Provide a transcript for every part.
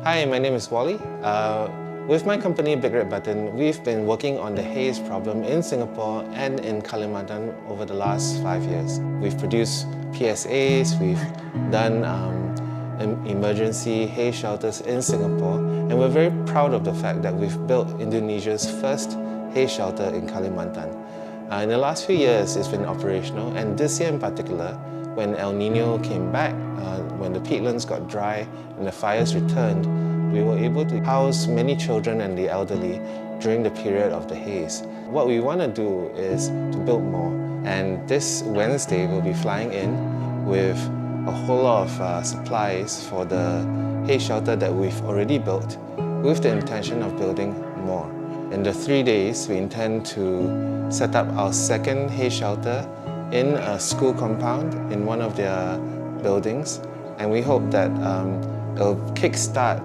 Hi, my name is Wally. With my company Big Red Button, we've been working on the haze problem in Singapore and in Kalimantan over the last 5 years. We've produced PSAs, we've done emergency haze shelters in Singapore, and we're very proud of the fact that we've built Indonesia's first haze shelter in Kalimantan. In the last few years, it's been operational, and this year in particular, when El Nino came back, when the peatlands got dry and the fires returned, we were able to house many children and the elderly during the period of the haze. What we want to do is to build more, and this Wednesday we'll be flying in with a whole lot of supplies for the haze shelter that we've already built, with the intention of building more. In the 3 days, we intend to set up our second haze shelter in a school compound in one of their buildings, and we hope that it'll kickstart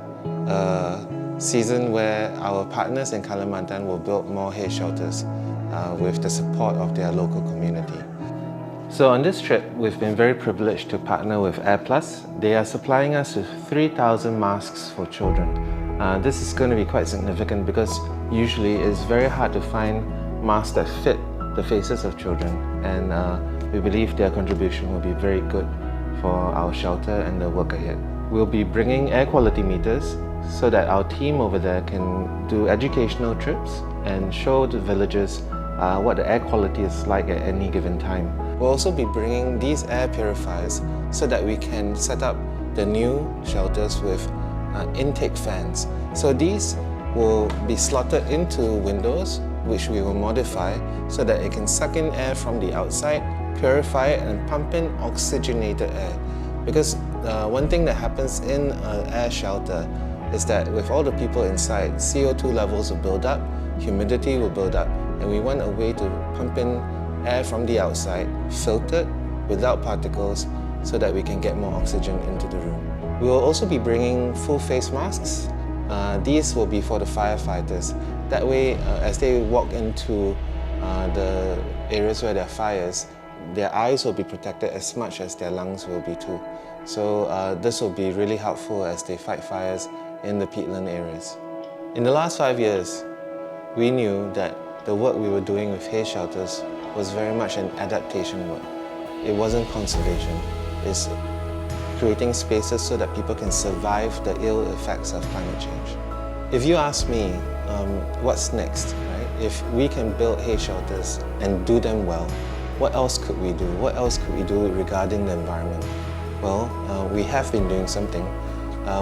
a season where our partners in Kalimantan will build more haze shelters with the support of their local community. So on this trip, we've been very privileged to partner with AirPlus. They are supplying us with 3,000 masks for children. This is going to be quite significant because usually it's very hard to find masks that fit the faces of children, and we believe their contribution will be very good for our shelter and the work ahead. We'll be bringing air quality meters so that our team over there can do educational trips and show the villagers what the air quality is like at any given time. We'll also be bringing these air purifiers so that we can set up the new shelters with intake fans. So these will be slotted into windows, which we will modify so that it can suck in air from the outside, purify it, and pump in oxygenated air. Because one thing that happens in an air shelter is that with all the people inside, CO2 levels will build up, humidity will build up, and we want a way to pump in air from the outside, filtered, without particles, so that we can get more oxygen into the room. We will also be bringing full face masks. These will be for the firefighters. That way, as they walk into the areas where there are fires, their eyes will be protected as much as their lungs will be too. So this will be really helpful as they fight fires in the peatland areas. In the last 5 years, we knew that the work we were doing with haze shelters was very much an adaptation work. It wasn't conservation. It's creating spaces so that people can survive the ill effects of climate change. If you ask me, what's next, right? If we can build haze shelters and do them well, what else could we do? What else could we do regarding the environment? Well, we have been doing something.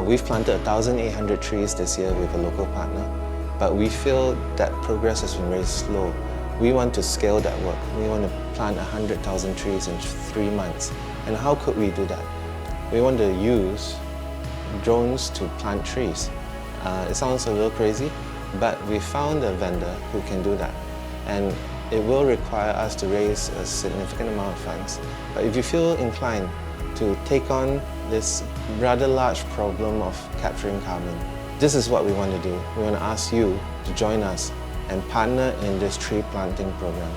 We've planted 1,800 trees this year with a local partner, but we feel that progress has been very slow. We want to scale that work. We want to plant 100,000 trees in 3 months. And how could we do that? We want to use drones to plant trees. It sounds a little crazy, but we found a vendor who can do that. And it will require us to raise a significant amount of funds. But if you feel inclined to take on this rather large problem of capturing carbon, this is what we want to do. We want to ask you to join us and partner in this tree planting program.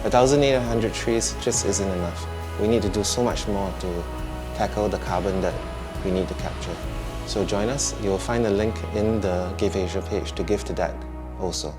1,800 trees just isn't enough. We need to do so much more to tackle the carbon that we need to capture. So join us. You'll find a link in the Give Asia page to give to that also.